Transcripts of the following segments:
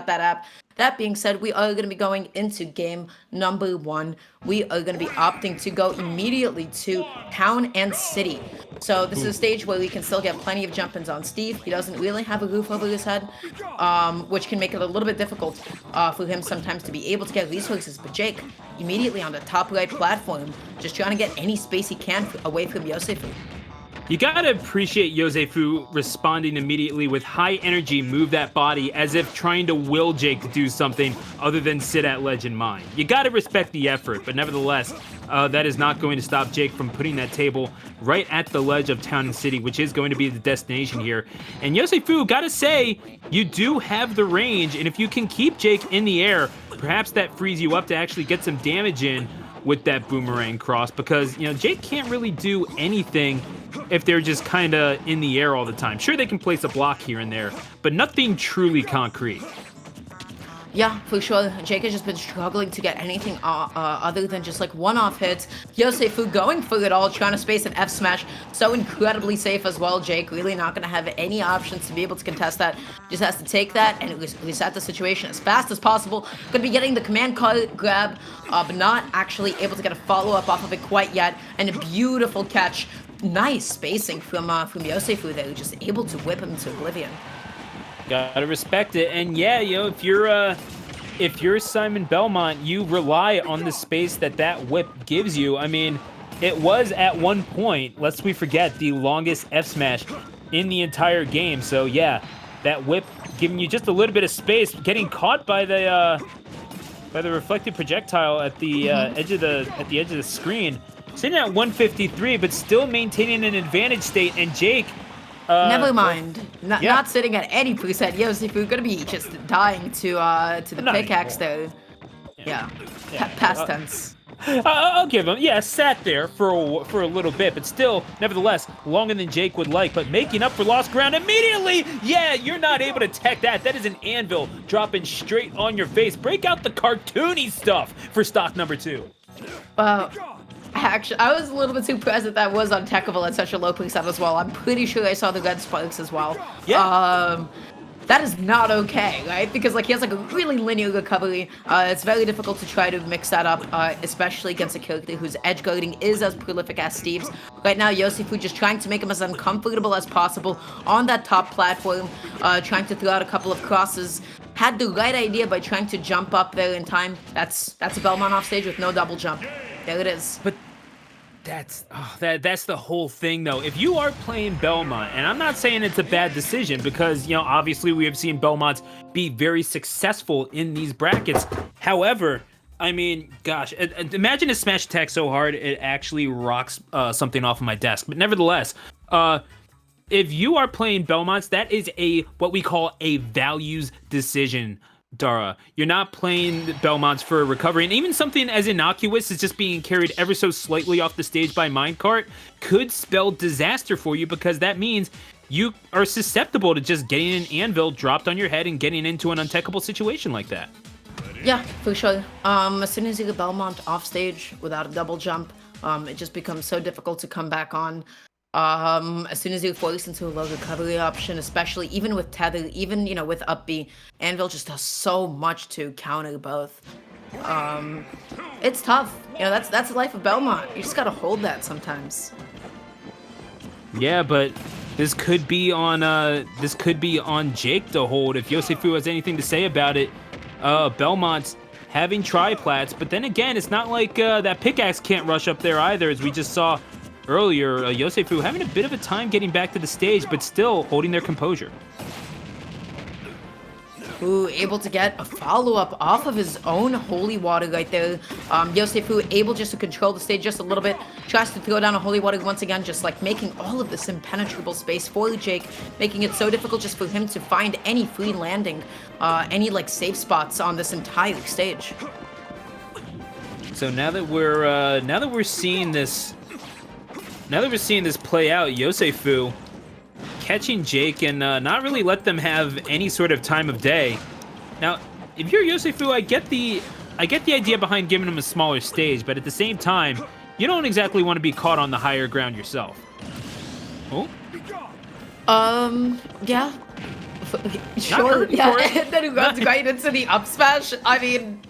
that app. That being said, we are going to be going into game number 1. We are going to be opting to go immediately to town and city. So this is a stage where we can still get plenty of jump-ins on Steve. He doesn't really have a roof over his head, which can make it a little bit difficult for him sometimes to be able to get resources. But Jake, immediately on the top right platform, just trying to get any space he can away from Yosefu. You gotta appreciate Yosefu responding immediately with high energy, move that body as if trying to will Jake to do something other than sit at ledge and mine. You gotta respect the effort, but nevertheless, that is not going to stop Jake from putting that table right at the ledge of Town and City, which is going to be the destination here. And Yosefu, gotta say, you do have the range, and if you can keep Jake in the air, perhaps that frees you up to actually get some damage in with that boomerang cross, because, you know, Jake can't really do anything if they're just kind of in the air all the time. Sure, they can place a block here and there, but nothing truly concrete. Yeah, for sure. Jake has just been struggling to get anything other than just like one-off hits. Yosefu going for it all, trying to space an F smash. So incredibly safe as well. Jake really not going to have any options to be able to contest that. Just has to take that and reset the situation as fast as possible. Going to be getting the command card grab, but not actually able to get a follow-up off of it quite yet. And a beautiful catch. Nice spacing from Yosefu there, just able to whip him to oblivion. Gotta respect it. And yeah, you know, if you're Simon Belmont, you rely on the space that whip gives you. I mean, it was at one point, lest we forget, the longest F smash in the entire game. So yeah, that whip giving you just a little bit of space, getting caught by the reflected projectile at the edge of the screen. Sitting at 153, but still maintaining an advantage state. And Jake, never mind. Not sitting at any percent. Yosefu gonna be just dying to the pickaxe though. Yeah. Past tense. I'll give him. Yeah, sat there for a little bit, but still, nevertheless, longer than Jake would like. But making up for lost ground immediately. Yeah, you're not able to tech that. That is an anvil dropping straight on your face. Break out the cartoony stuff for stock number 2. Actually, I was a little bit surprised that was untechable at such a low percent as well. I'm pretty sure I saw the red sparks as well. Yeah. That is not okay, right? Because like he has like a really linear recovery. It's very difficult to try to mix that up, especially against a character whose edge guarding is as prolific as Steve's. Right now, Yosefu just trying to make him as uncomfortable as possible on that top platform, trying to throw out a couple of crosses. Had the right idea by trying to jump up there in time. That's a Belmont off stage with no double jump. There it is. But that's the whole thing, though. If you are playing Belmont, and I'm not saying it's a bad decision, because, you know, obviously we have seen Belmonts be very successful in these brackets. However, I mean, gosh, imagine a smash attack so hard it actually rocks something off of my desk. But nevertheless, if you are playing Belmonts, that is what we call a values decision, Dara. You're not playing Belmonts for a recovery, and even something as innocuous as just being carried ever so slightly off the stage by minecart could spell disaster for you, because that means you are susceptible to just getting an anvil dropped on your head and getting into an untechable situation like that. Yeah, for sure. As soon as you get Belmont off stage without a double jump, it just becomes so difficult to come back on. As soon as you force into a low recovery option, especially even with tether, even, you know, with up B, Anvil just does so much to counter both. It's tough. You know, that's the life of Belmont. You just gotta hold that sometimes. Yeah, but this could be on Jake to hold. If Yosefu has anything to say about it, Belmont's having triplats, but then again, it's not like that pickaxe can't rush up there either, as we just saw earlier. Yosefu having a bit of a time getting back to the stage, but still holding their composure. Ooh, able to get a follow-up off of his own holy water right there. Yosefu able just to control the stage just a little bit. Tries to throw down a holy water once again, just like making all of this impenetrable space for Jake, making it so difficult just for him to find any free landing, any like safe spots on this entire stage. So now that we're seeing this play out, Yosefu catching Jake and not really let them have any sort of time of day. Now, if you're Yosefu, I get the idea behind giving him a smaller stage, but at the same time, you don't exactly want to be caught on the higher ground yourself. Oh? Yeah. Sure, hurting yeah, for it. and then he runs right into the up smash. I mean,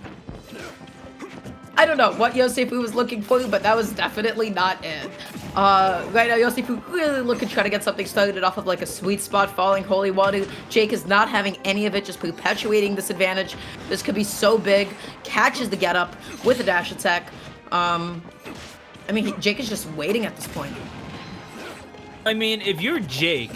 I don't know what Yosefu was looking for, but that was definitely not it. Right now, Yosefu really looking to try to get something started off of like a sweet spot, falling holy water. Jake is not having any of it, just perpetuating this advantage. This could be so big. Catches the get up with a dash attack. I mean, Jake is just waiting at this point. I mean, if you're Jake,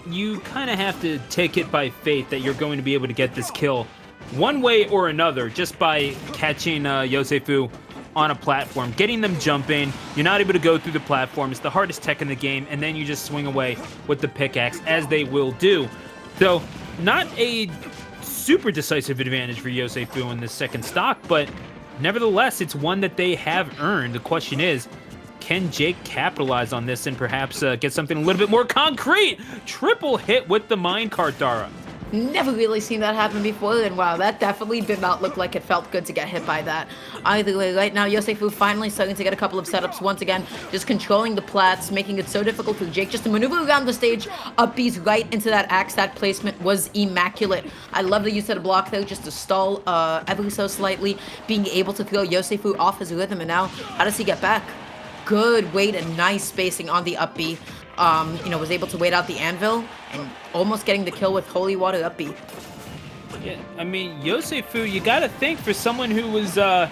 you kind of have to take it by faith that you're going to be able to get this kill one way or another just by catching Yosefu on a platform, getting them jumping. You're not able to go through the platform. It's the hardest tech in the game, and then you just swing away with the pickaxe, as they will do. So, not a super decisive advantage for Yosefu in this second stock, but nevertheless, it's one that they have earned. The question is, can Jake capitalize on this and perhaps get something a little bit more concrete? Triple hit with the minecart, Dara. Never really seen that happen before, and wow, that definitely did not look like it felt good to get hit by that. Either way, right now, Yosefu finally starting to get a couple of setups once again, just controlling the plats, making it so difficult for Jake just to maneuver around the stage. Up B's right into that axe. That placement was immaculate. I love the use of the block there just to stall ever so slightly, being able to throw Yosefu off his rhythm, and now, how does he get back? Good weight and nice spacing on the up B. Was able to wait out the anvil and almost getting the kill with holy water up B. Yeah, I mean, Yosefu, you gotta think for someone who was, they're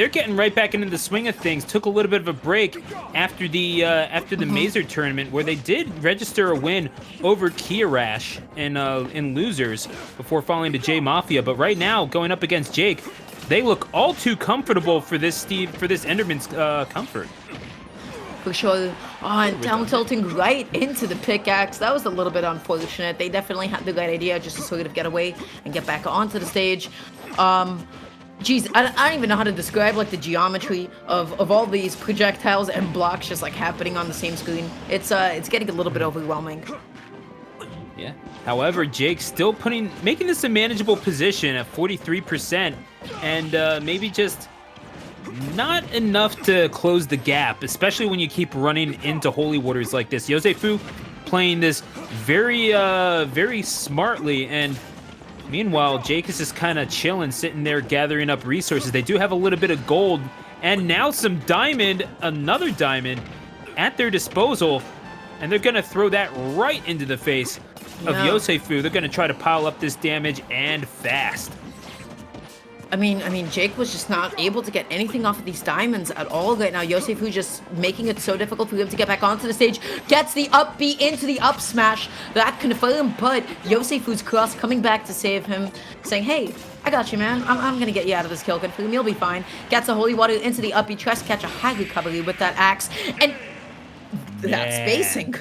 getting right back into the swing of things. Took a little bit of a break after the Mazer tournament, where they did register a win over Kiarash in losers before falling to J Mafia. But right now, going up against Jake, they look all too comfortable for this Enderman's comfort. For sure. Oh, and down tilting right into the pickaxe. That was a little bit unfortunate. They definitely had the right idea just to sort of get away and get back onto the stage. Geez, I don't even know how to describe like the geometry of all these projectiles and blocks just like happening on the same screen. It's getting a little bit overwhelming. Yeah. However, Jake's still making this a manageable position at 43%, and maybe just not enough to close the gap, especially when you keep running into holy waters like this. Yosefu playing this very smartly, and meanwhile, Jake is just kind of chilling, sitting there gathering up resources. They do have a little bit of gold, and now some diamond, another diamond, at their disposal, and they're going to throw that right into the face of Yosefu. They're going to try to pile up this damage, and fast. I mean, Jake was just not able to get anything off of these diamonds at all right now. Yosefu just making it so difficult for him to get back onto the stage. Gets the up B into the up smash. That confirmed, but Yosefu's cross coming back to save him, saying, hey, I got you, man. I'm going to get you out of this kill confirm. You'll be fine. Gets a holy water into the up B. Tries to catch a high recovery with that axe. And that spacing.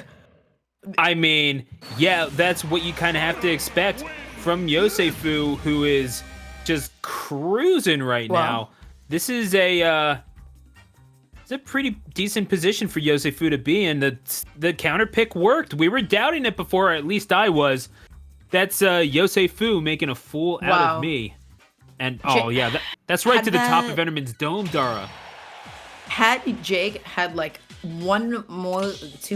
I mean, yeah, that's what you kind of have to expect from Yosefu, who is just cruising right now. This is it's a pretty decent position for Yosefu to be in. The counter pick worked. We were doubting it before, or at least I was. That's Yosefu making a fool out of me. And that's right to the top of Enderman's dome, Dara. Had Jake had like two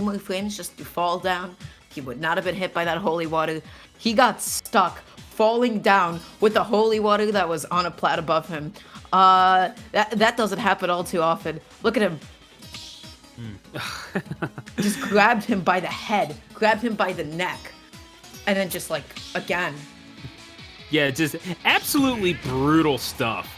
more frames just to fall down, he would not have been hit by that holy water. He got stuck falling down with the holy water that was on a plat above him. That doesn't happen all too often. Look at him. Just grabbed him by the head, grabbed him by the neck, and then just like, again. Yeah, just absolutely brutal stuff.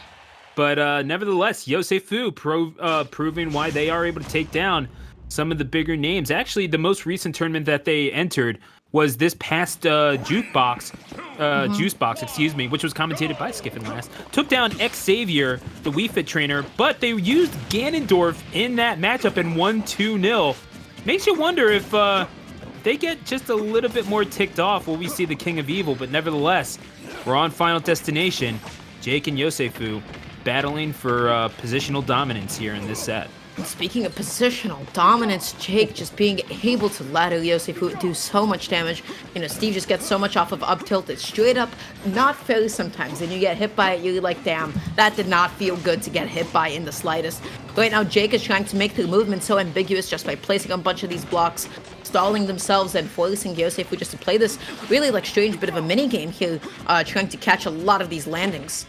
But nevertheless, Yosefu proving why they are able to take down some of the bigger names. Actually, the most recent tournament that they entered was this past Juice Box, which was commentated by Skiff and Last. Took down Xavier, the Wii Fit trainer, but they used Ganondorf in that matchup and won 2-0. Makes you wonder if they get just a little bit more ticked off, will we see the King of Evil? But nevertheless, we're on Final Destination. Jake and Yosefu battling for positional dominance here in this set. Speaking of positional dominance, Jake just being able to ladder Yosefu do so much damage. You know, Steve just gets so much off of up tilt. It's straight up not fair sometimes. And you get hit by it, you're like, damn, that did not feel good to get hit by in the slightest. Right now, Jake is trying to make the movement so ambiguous just by placing a bunch of these blocks. stalling themselves and forcing Yosefu just to play this really like strange bit of a mini game here, trying to catch a lot of these landings.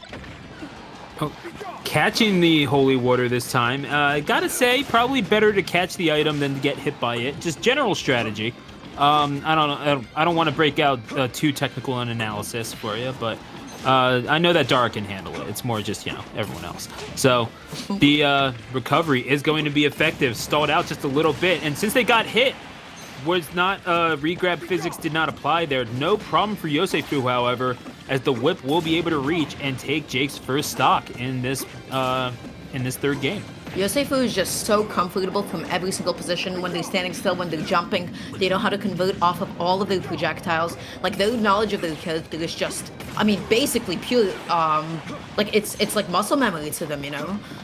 Oh, catching the holy water this time. Gotta say, probably better to catch the item than to get hit by it. Just general strategy. I don't want to break out too technical an analysis for you, but I know that Dara can handle it. It's more just, everyone else. So the recovery is going to be effective. Stalled out just a little bit, and since they got hit, was not regrab physics did not apply there. No problem for Yosefu, however, as the whip will be able to reach and take Jake's first stock in this third game. Yosefu is just so comfortable from every single position. When they're standing still, when they're jumping, they know how to convert off of all of their projectiles. Like, their knowledge of their character is just, basically pure, it's like muscle memory to them,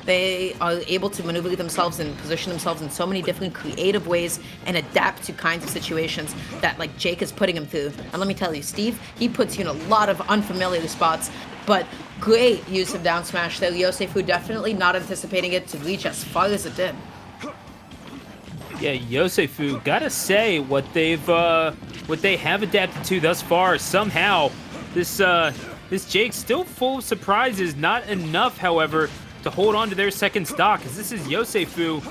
They are able to maneuver themselves and position themselves in so many different creative ways and adapt to kinds of situations that, like, Jake is putting them through. And let me tell you, Steve, he puts you in a lot of unfamiliar spots, but great use of down smash there. Yosefu definitely not anticipating it to reach as far as it did. Yeah, Yosefu, gotta say what they have adapted to thus far. Somehow, this Jake's still full of surprises. Not enough, however, to hold on to their second stock. As this is Yosefu,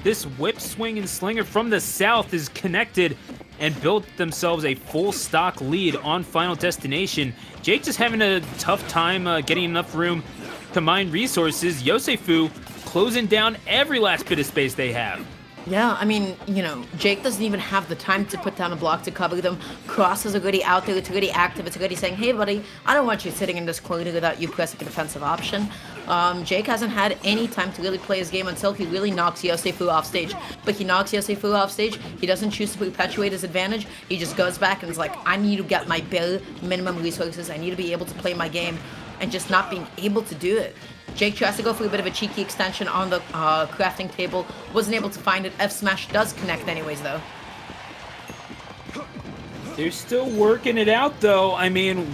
this whip swing and slinger from the south is connected and built themselves a full stock lead on Final Destination. Jake just having a tough time getting enough room to mine resources. Yosefu closing down every last bit of space they have. Yeah, Jake doesn't even have the time to put down a block to cover them. Cross is already out there, it's already active, it's already saying, hey buddy, I don't want you sitting in this corner without you pressing a defensive option. Jake hasn't had any time to really play his game until he really knocks Yosefu off stage. But he knocks Yosefu off stage, he doesn't choose to perpetuate his advantage, he just goes back and is like, I need to get my bare minimum resources, I need to be able to play my game, and just not being able to do it. Jake tries to go for a bit of a cheeky extension on the crafting table. Wasn't able to find it. F smash does connect anyways, though. They're still working it out, though.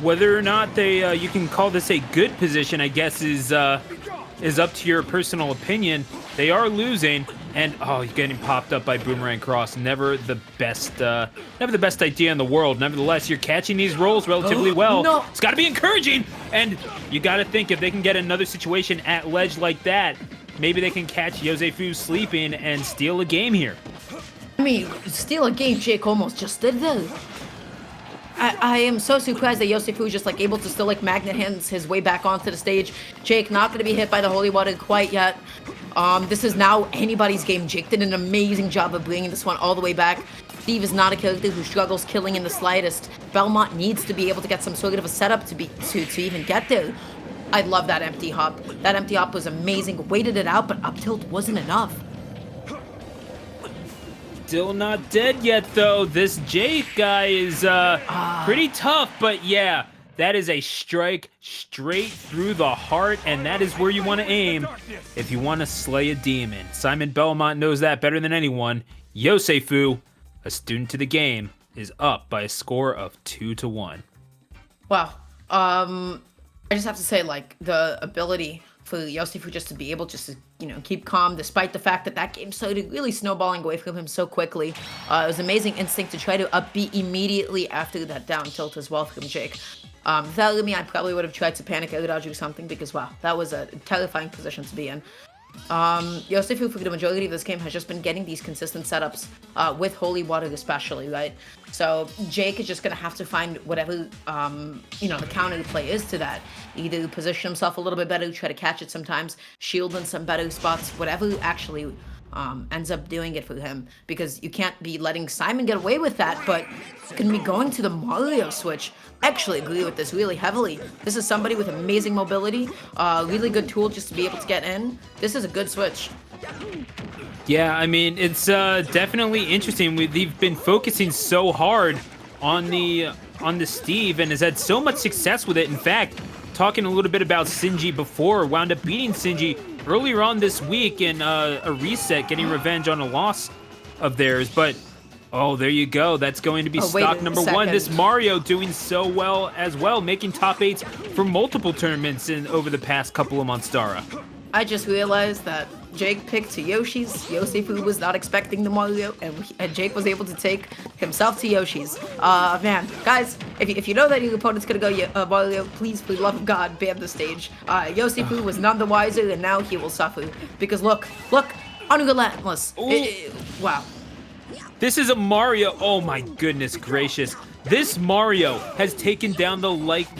Whether or not they you can call this a good position, I guess, is up to your personal opinion. They are losing, and you're getting popped up by Boomerang Cross. Never the best idea in the world. Nevertheless, you're catching these rolls relatively well. No. It's got to be encouraging, and you got to think if they can get another situation at ledge like that, maybe they can catch Yosefu sleeping and steal a game here. Steal a game Jake almost just did though. I am so surprised that Yosefu is just able to still magnet hands his way back onto the stage. Jake not going to be hit by the holy water quite yet. This is now anybody's game. Jake did an amazing job of bringing this one all the way back. Steve is not a character who struggles killing in the slightest. Belmont needs to be able to get some sort of a setup to even get there. I love that empty hop. That empty hop was amazing. Waited it out, but up tilt wasn't enough. Still not dead yet, though. This Jake guy is pretty tough, but yeah, that is a strike straight through the heart, and that is where you want to aim if you want to slay a demon. Simon Belmont knows that better than anyone. Yosefu, a student to the game, is up by a score of 2-1. Wow. I just have to say, the ability for Yosefu just to be able just to, keep calm despite the fact that game started really snowballing away from him so quickly. It was amazing instinct to try to up B immediately after that down tilt as well from Jake. Without me, I probably would have tried to panic air dodge or something because, wow, that was a terrifying position to be in. Yosefu, for the majority of this game, has just been getting these consistent setups, with Holy Water especially, right? So Jake is just going to have to find whatever, the counter play is to that. Either position himself a little bit better, try to catch it sometimes, shield in some better spots, whatever actually ends up doing it for him. Because you can't be letting Simon get away with that, but going to be going to the Mario switch. I actually agree with this really heavily. This is somebody with amazing mobility, really good tool just to be able to get in. This is a good switch. Yeah, it's definitely interesting. We've been focusing so hard on the Steve and has had so much success with it. In fact, talking a little bit about Sinji before, wound up beating Sinji earlier on this week in a reset, getting revenge on a loss of theirs. But there you go. That's going to be stock number 1. This Mario doing so well as well, making top 8s for multiple tournaments over the past couple of months, Dara. I just realized that Jake picked to Yoshi's. Yosefu was not expecting the Mario, and Jake was able to take himself to Yoshi's. Man, guys, if you know that your opponent's gonna go Mario, please, for the love of God, ban the stage. Yosefu was none the wiser, and now he will suffer. Because look, unrelentless. Wow. This is a Mario. Oh my goodness gracious. This Mario has taken down the likes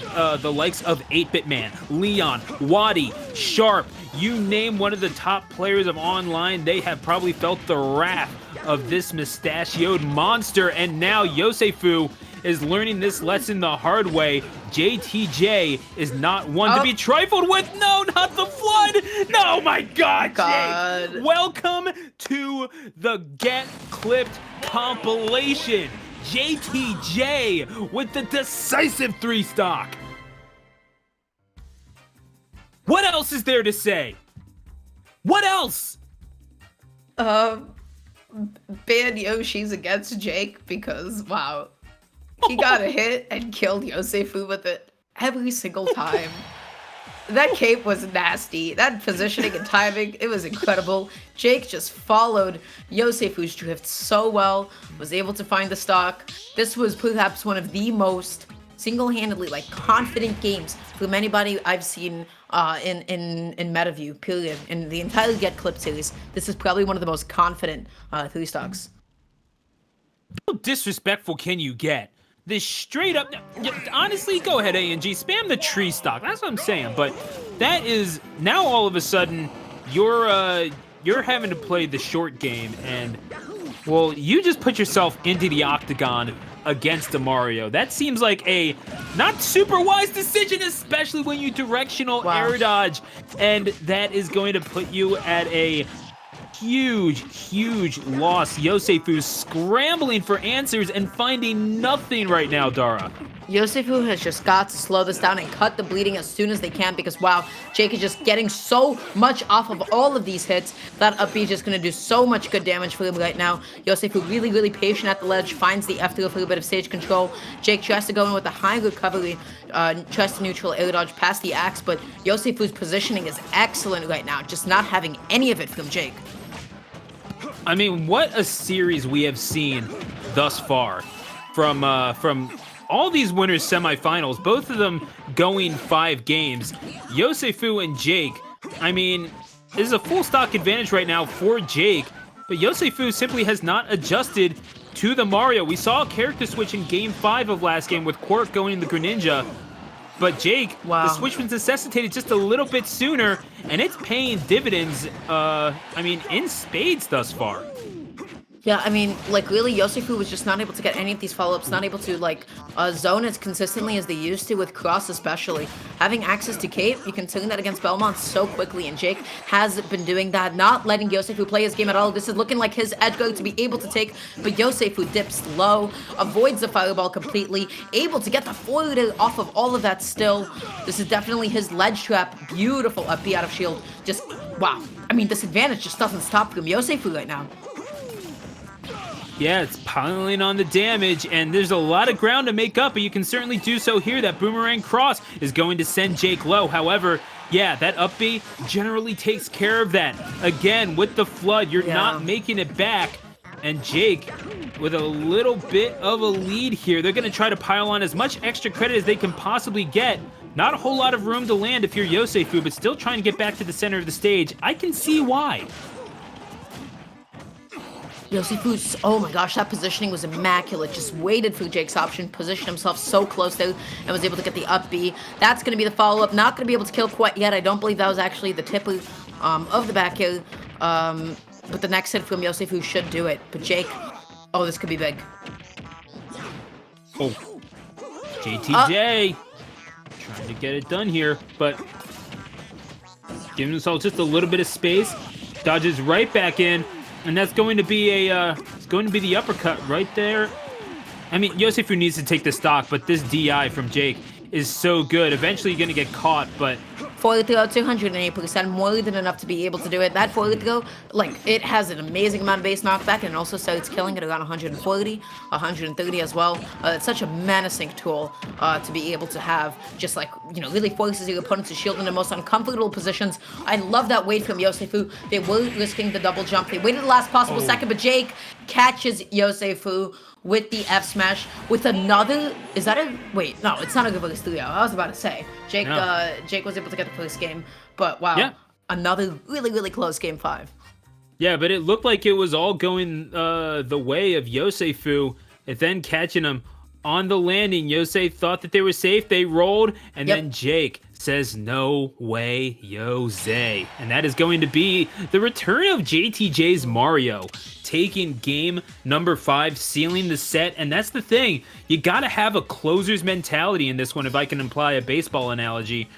of 8-Bit Man, Leon, Waddy, Sharp. You name one of the top players of online, they have probably felt the wrath of this mustachioed monster. And now Yosefu is learning this lesson the hard way. JTJ is not one to be trifled with. No, not the flood. No, my God, Jake. Welcome to the Get Clipped compilation. JTJ with the decisive 3 stock. What else is there to say? What else? Ban Yoshi's against Jake because, wow, he got a hit and killed Yosefu with it every single time. That cape was nasty. That positioning and timing, it was incredible. Jake just followed Yosefu's drift so well, was able to find the stock. This was perhaps one of the most single-handedly, like, confident games from anybody I've seen in MetaView, period. In the entire Get Clipped series, this is probably one of the most confident 3 stocks. How disrespectful can you get? This straight up, honestly, go ahead, ANG, spam the tree stock. That's what I'm saying. But that is now all of a sudden you're having to play the short game, and well, you just put yourself into the octagon against a Mario. That seems like a not super wise decision, especially when you directional air dodge, and that is going to put you at a huge loss. Yosefu scrambling for answers and finding nothing right now, Dara. Yosefu has just got to slow this down and cut the bleeding as soon as they can because, wow, Jake is just getting so much off of all of these hits. That up B is just going to do so much good damage for him right now. Yosefu really patient at the ledge, finds the F through for a bit of stage control. Jake tries to go in with a high recovery, tries to neutral air dodge past the axe, but Yosefu's positioning is excellent right now, just not having any of it from Jake. I mean, what a series we have seen thus far from all these winners semifinals, both of them going 5 games. Yosefu and Jake, I mean, this is a full stock advantage right now for Jake, but Yosefu simply has not adjusted to the Mario. We saw a character switch in game 5 of last game with Quark going the Greninja, but Jake, the switch was necessitated just a little bit sooner, and it's paying dividends, I mean, in spades thus far. Yeah, I mean, like, really, Yosefu was just not able to get any of these follow-ups, not able to, like, zone as consistently as they used to with Cross especially. Having access to Cape, you can turn that against Belmont so quickly, and Jake has been doing that, not letting Yosefu play his game at all. This is looking like his edge guard to be able to take, but Yosefu dips low, avoids the fireball completely, able to get the forward off of all of that still. This is definitely his ledge trap. Beautiful up B out of shield. Just, wow. I mean, this advantage just doesn't stop from Yosefu right now. Yeah, it's piling on the damage, and there's a lot of ground to make up, but you can certainly do so here. That boomerang cross is going to send Jake low. However, yeah, that up B generally takes care of that. Again, with the flood, you're not making it back, and Jake, with a little bit of a lead here, they're going to try to pile on as much extra credit as they can possibly get. Not a whole lot of room to land if you're Yosefu, but still trying to get back to the center of the stage. I can see why. Yosefu's, oh my gosh, that positioning was immaculate. Just waited for Jake's option, positioned himself so close there, and was able to get the up B. That's going to be the follow-up. Not going to be able to kill quite yet. I don't believe that was actually the tipper of the back air. But the next hit from Yosefu should do it. But Jake, oh, this could be big. Oh, JTJ trying to get it done here, but giving himself just a little bit of space. Dodges right back in. And that's going to be it's going to be the uppercut right there. I mean, Yosefu needs to take the stock, but this DI from Jake is so good. Eventually, you're going to get caught, but forward throw, 208%, more than enough to be able to do it. That forward throw, like, it has an amazing amount of base knockback, and also starts killing at around 140, 130 as well. It's such a menacing tool to be able to have, just like, you know, really forces your opponent to shield in the most uncomfortable positions. I love that wait from Yosefu. They weren't risking the double jump. They waited the last possible second, but Jake catches Yosefu with the F smash with another. Is that a wait? No, it's not a good first 3-0. I was about to say Jake. No. Jake was able to get the first game, but wow, Yeah. another really close game 5. Yeah, but it looked like it was all going the way of Yosefu, and then catching him on the landing. Yose thought that they were safe. They rolled, and then Jake says, "No way, Yose." And that is going to be the return of JTJ's Mario, taking game number 5, sealing the set. And that's the thing. You got to have a closer's mentality in this one, if I can imply a baseball analogy,